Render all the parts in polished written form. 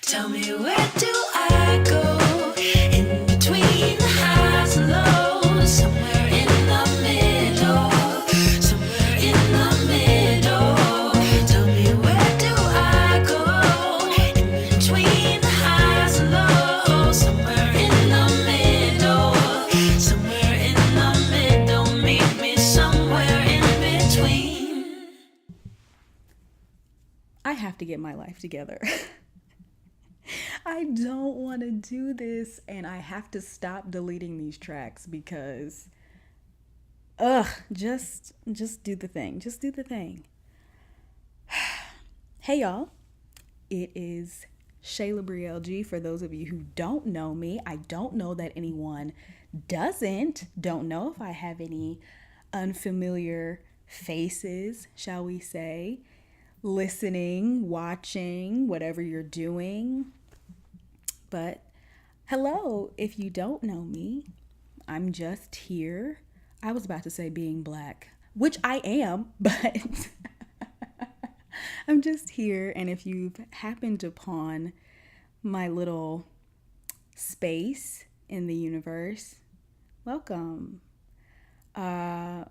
Tell me, where do I go in between the highs and lows? Somewhere in the middle, somewhere in the middle. Tell me, where do I go in between the highs and lows? Somewhere in the middle, somewhere in the middle. Meet me somewhere in between. I have to get my life together. I don't want to do this, and I have to stop deleting these tracks because just do the thing. Just do the thing. Hey y'all. It is Shayla Brielle for those of you who don't know me. I don't know that anyone don't know if I have any unfamiliar faces, shall we say, listening, watching, whatever you're doing. But hello, if you don't know me, I'm just here. I was about to say being black, which I am, but I'm just here. And if you've happened upon my little space in the universe, welcome. I'm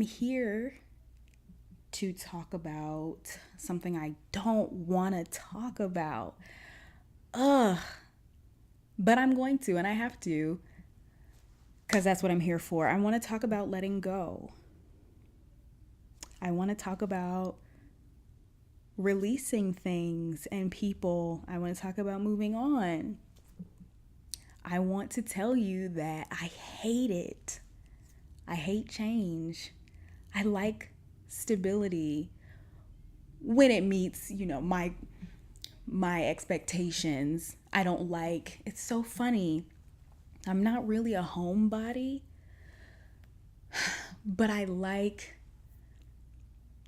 here to talk about something I don't want to talk about. But I'm going to, and I have to, because that's what I'm here for. I want to talk about letting go. I want to talk about releasing things and people. I want to talk about moving on. I want to tell you that I hate it. I hate change. I like stability when it meets, my expectations. I don't like, it's so funny. I'm not really a homebody, but I like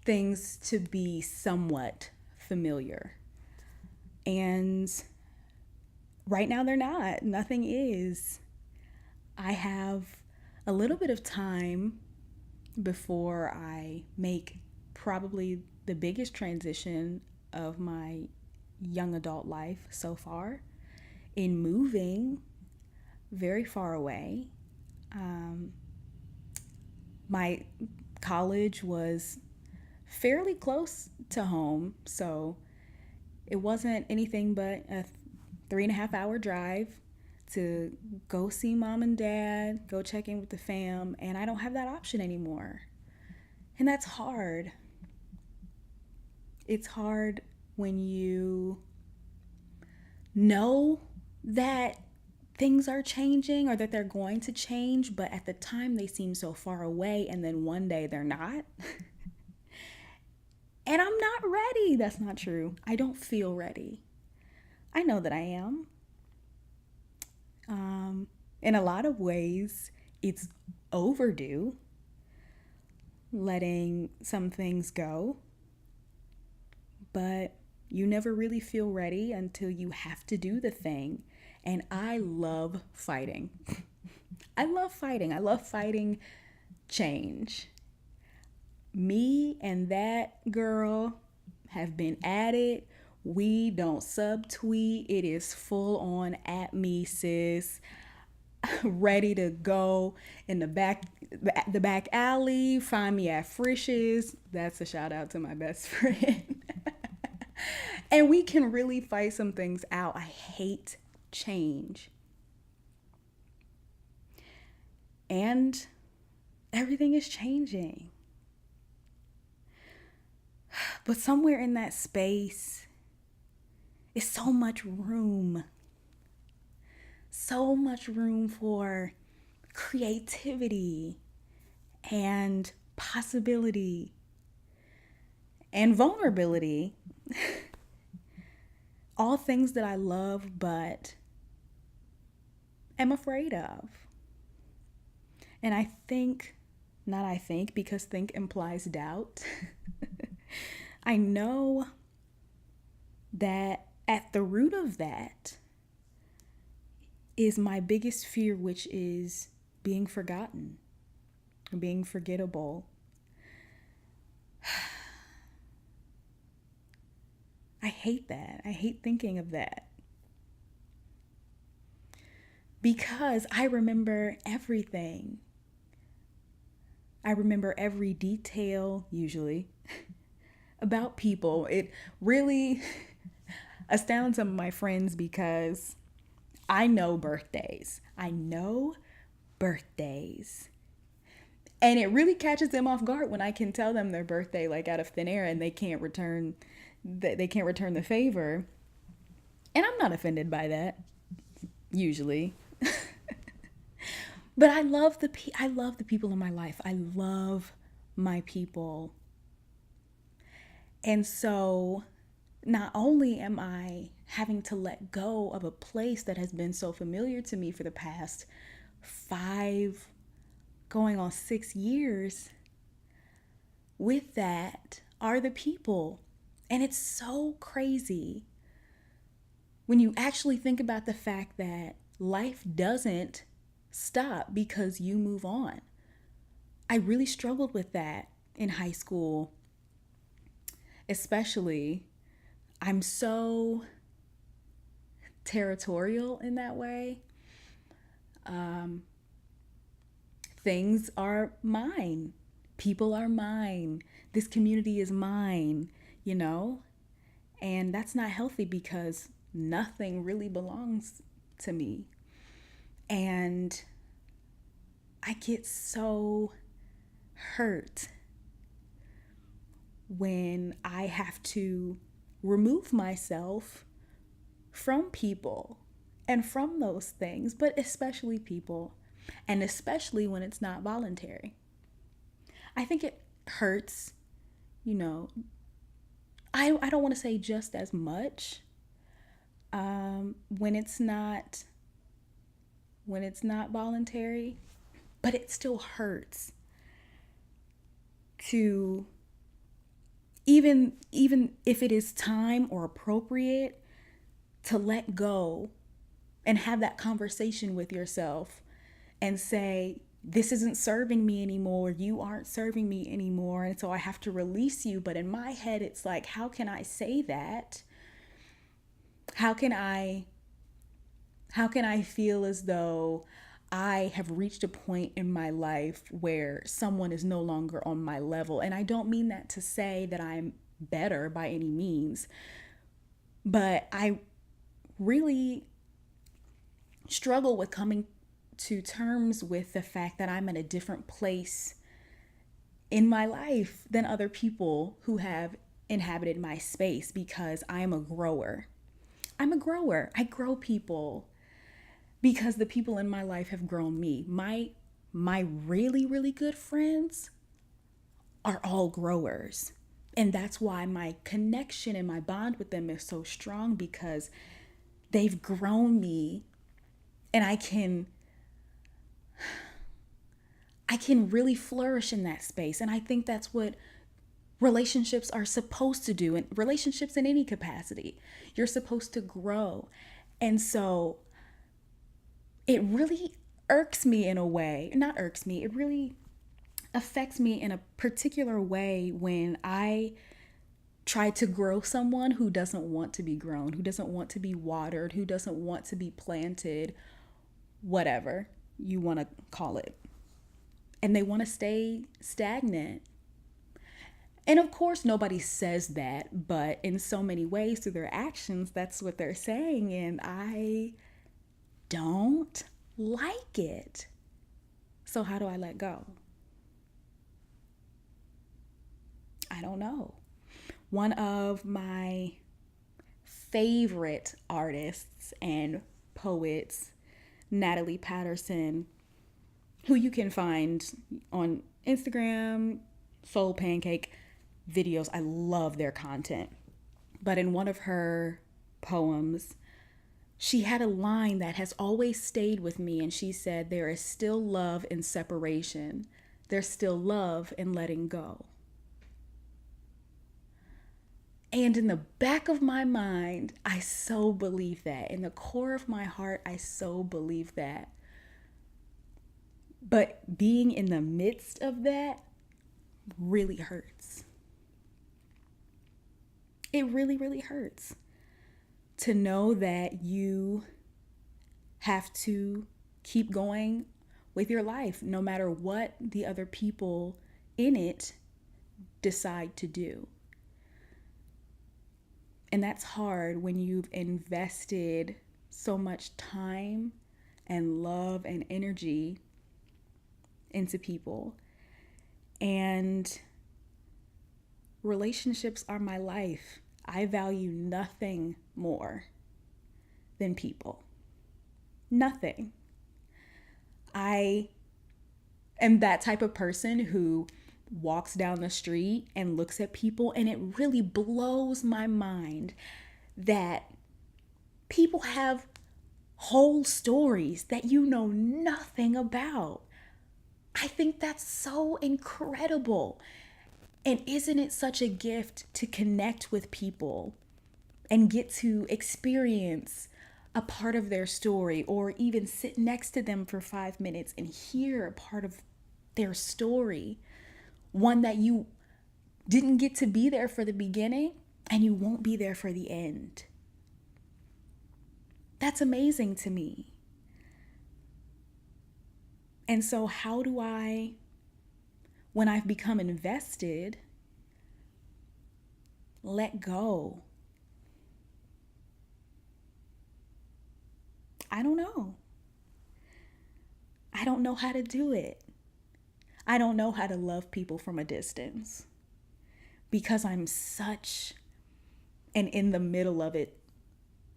things to be somewhat familiar. And right now they're not. Nothing is. I have a little bit of time before I make probably the biggest transition of my young adult life so far in moving very far away. My college was fairly close to home, so it wasn't anything but a 3.5 hour drive to go see mom and dad, go check in with the fam, and I don't have that option anymore. And that's hard. It's hard when you know that things are changing or that they're going to change, but at the time they seem so far away, and then one day they're not. And I'm not ready. That's not true. I don't feel ready. I know that I am. In a lot of ways, it's overdue letting some things go, but you never really feel ready until you have to do the thing. And I love fighting. I love fighting. I love fighting change. Me and that girl have been at it. We don't subtweet. It is full on at me, sis. Ready to go in the back alley. Find me at Frisch's. That's a shout out to my best friend. And we can really fight some things out. I hate change. And everything is changing. But somewhere in that space is so much room. So much room for creativity and possibility and vulnerability. All things that I love but am afraid of. And because think implies doubt. I know that at the root of that is my biggest fear, which is being forgotten, being forgettable. I hate that. I hate thinking of that. Because I remember everything. I remember every detail, usually, about people. It really astounds some of my friends because I know birthdays. I know birthdays. And it really catches them off guard when I can tell them their birthday like out of thin air and they can't return the favor. And I'm not offended by that usually. But I love the people in my life. I love my people. And so not only am I having to let go of a place that has been so familiar to me for the past 5 going on 6 years, with that are the people. And it's so crazy when you actually think about the fact that life doesn't stop because you move on. I really struggled with that in high school, especially. I'm so territorial in that way. Things are mine. People are mine. This community is mine, you know? And that's not healthy because nothing really belongs to me. And I get so hurt when I have to remove myself from people and from those things, but especially people, and especially when it's not voluntary. I think it hurts, you know, I don't want to say just as much when it's not voluntary, but it still hurts to even if it is time or appropriate to let go and have that conversation with yourself and say, this isn't serving me anymore, you aren't serving me anymore, and so I have to release you. But in my head, it's like, how can I say that? How can I feel as though I have reached a point in my life where someone is no longer on my level? And I don't mean that to say that I'm better by any means, but I really struggle with coming to terms with the fact that I'm in a different place in my life than other people who have inhabited my space, because I am a grower. I'm a grower. I grow people because the people in my life have grown me. My really, really good friends are all growers. And that's why my connection and my bond with them is so strong, because they've grown me, and I can really flourish in that space. And I think that's what relationships are supposed to do. And relationships in any capacity, you're supposed to grow. And so it really irks me in a way, not irks me, it really affects me in a particular way when I try to grow someone who doesn't want to be grown, who doesn't want to be watered, who doesn't want to be planted, whatever you want to call it. And they want to stay stagnant. And of course, nobody says that, but in so many ways through their actions, that's what they're saying. And I don't like it. So how do I let go? I don't know. One of my favorite artists and poets, Natalie Patterson, who you can find on Instagram, Soul Pancake videos. I love their content. But in one of her poems, she had a line that has always stayed with me, and she said, "There is still love in separation. There's still love in letting go." And in the back of my mind, I so believe that. In the core of my heart, I so believe that. But being in the midst of that really hurts. It really, really hurts to know that you have to keep going with your life no matter what the other people in it decide to do. And that's hard when you've invested so much time and love and energy into people. And relationships are my life. I value nothing more than people. Nothing. I am that type of person who walks down the street and looks at people, and it really blows my mind that people have whole stories that you know nothing about. I think that's so incredible. And isn't it such a gift to connect with people and get to experience a part of their story, or even sit next to them for 5 minutes and hear a part of their story, one that you didn't get to be there for the beginning and you won't be there for the end. That's amazing to me. And so how do I, when I've become invested, let go? I don't know. I don't know how to do it. I don't know how to love people from a distance because I'm such an in the middle of it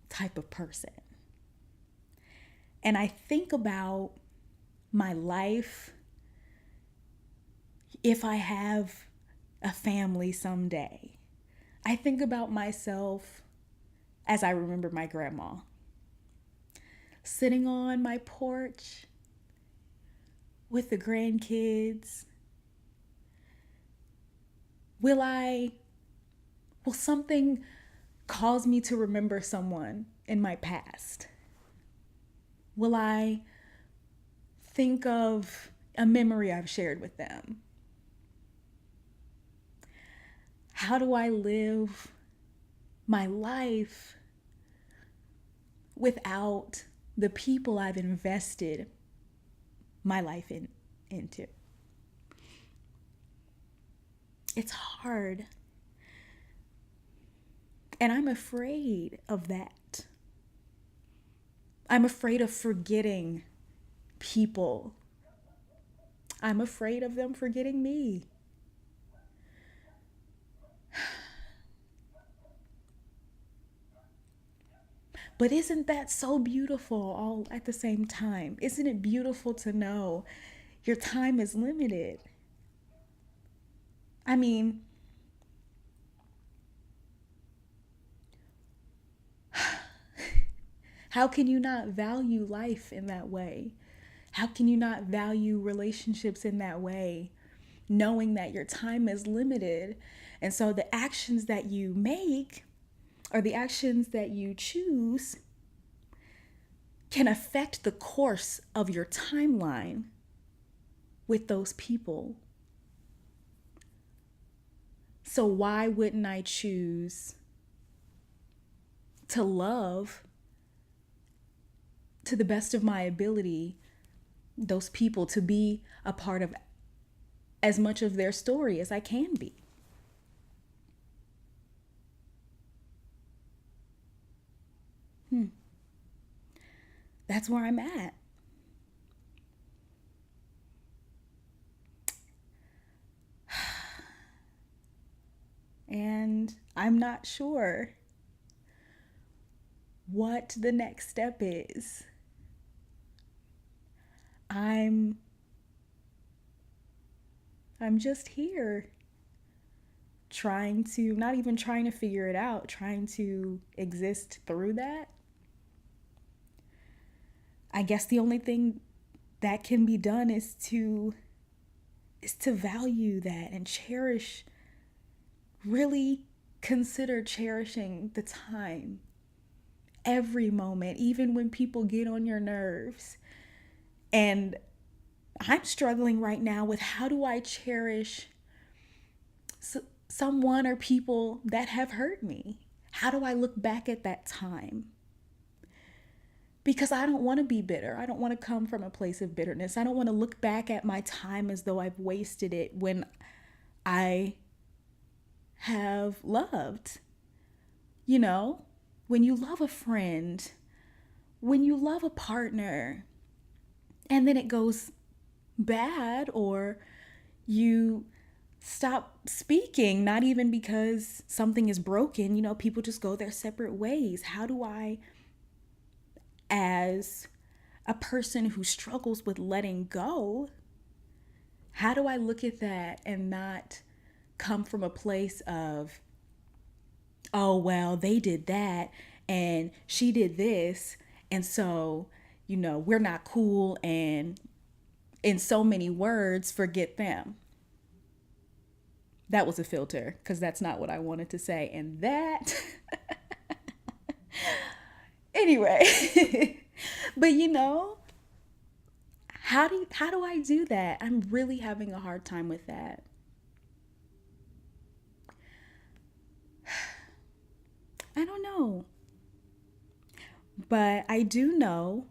type of person. And I think about my life, if I have a family someday. I think about myself as I remember my grandma, sitting on my porch with the grandkids. Will something cause me to remember someone in my past? Will I think of a memory I've shared with them? How do I live my life without the people I've invested my life into? It's hard. And I'm afraid of that. I'm afraid of forgetting people. I'm afraid of them forgetting me. But isn't that so beautiful all at the same time? Isn't it beautiful to know your time is limited? I mean, how can you not value life in that way? How can you not value relationships in that way, knowing that your time is limited? And so the actions that you make, or the actions that you choose, can affect the course of your timeline with those people. So why wouldn't I choose to love, to the best of my ability, those people, to be a part of as much of their story as I can be? That's where I'm at. And I'm not sure what the next step is. I'm just here trying to, not even trying to figure it out, trying to exist through that. I guess the only thing that can be done is to value that and cherish, really consider cherishing the time, every moment, even when people get on your nerves. And I'm struggling right now with how do I cherish someone or people that have hurt me? How do I look back at that time? Because I don't want to be bitter. I don't want to come from a place of bitterness. I don't want to look back at my time as though I've wasted it when I have loved. You know, when you love a friend, when you love a partner, and then it goes bad, or you stop speaking, not even because something is broken, people just go their separate ways. How do I, as a person who struggles with letting go, how do I look at that and not come from a place of, oh, well, they did that and she did this, and so, we're not cool, and in so many words, forget them. That was a filter, because that's not what I wanted to say. And that, anyway, but how do I do that? I'm really having a hard time with that. I don't know. But I do know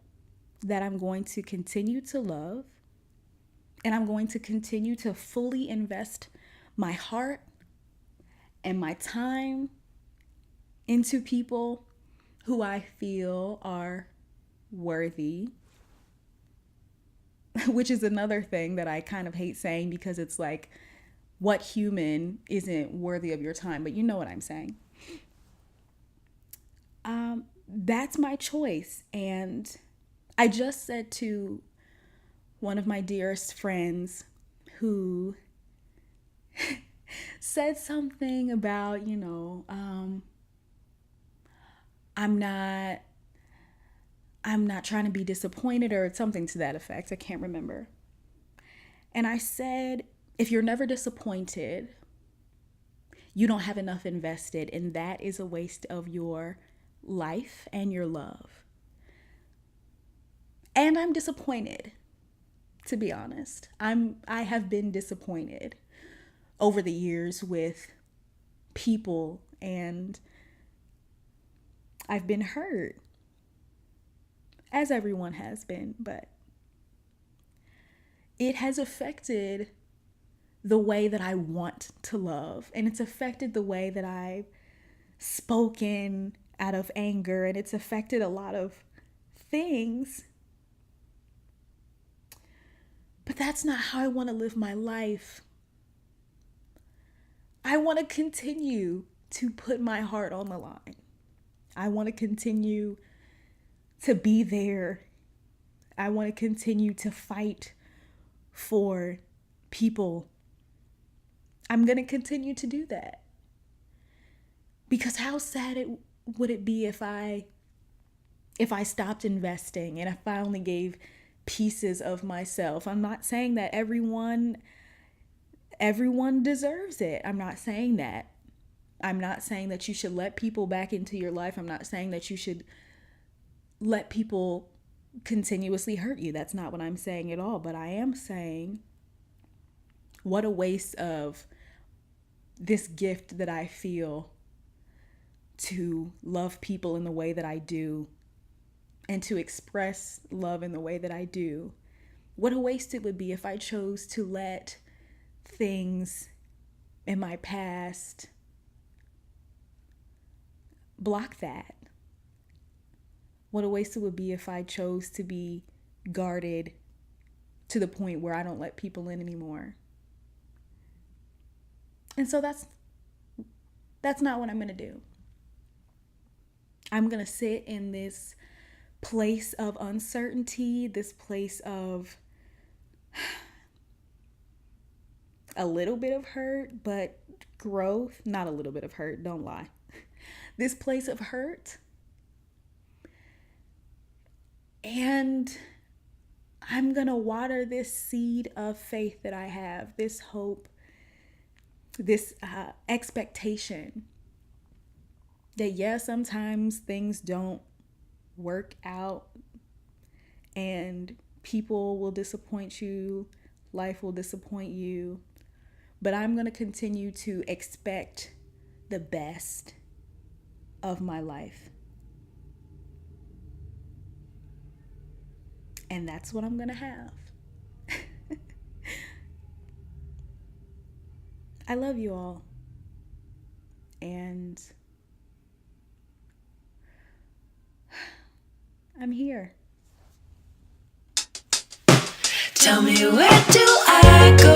that I'm going to continue to love, and I'm going to continue to fully invest my heart and my time into people who I feel are worthy, which is another thing that I kind of hate saying, because it's like, what human isn't worthy of your time? But you know what I'm saying. That's my choice. And I just said to one of my dearest friends who said something about, I'm not trying to be disappointed, or something to that effect. I can't remember. And I said, if you're never disappointed, you don't have enough invested, and that is a waste of your life and your love. And I'm disappointed, to be honest. I have been disappointed over the years with people, and I've been hurt, as everyone has been, but it has affected the way that I want to love, and it's affected the way that I've spoken out of anger, and it's affected a lot of things. But that's not how I want to live my life. I want to continue to put my heart on the line. I want to continue to be there. I want to continue to fight for people. I'm going to continue to do that. Because how sad would it be if I stopped investing and if I only gave pieces of myself? I'm not saying that everyone deserves it. I'm not saying that. I'm not saying that you should let people back into your life. I'm not saying that you should let people continuously hurt you. That's not what I'm saying at all. But I am saying, what a waste of this gift that I feel to love people in the way that I do, and to express love in the way that I do. What a waste it would be if I chose to let things in my past block that. What a waste it would be if I chose to be guarded to the point where I don't let people in anymore. And so that's not what I'm going to do. I'm going to sit in this place of uncertainty, this place of a little bit of hurt, but growth. Not a little bit of hurt, don't lie. This place of hurt. And I'm going to water this seed of faith that I have, this hope, this expectation that, sometimes things don't work out and people will disappoint you, life will disappoint you, But I'm going to continue to expect the best of my life. And that's what I'm going to have. I love you all. And I'm here. Tell me, where do I go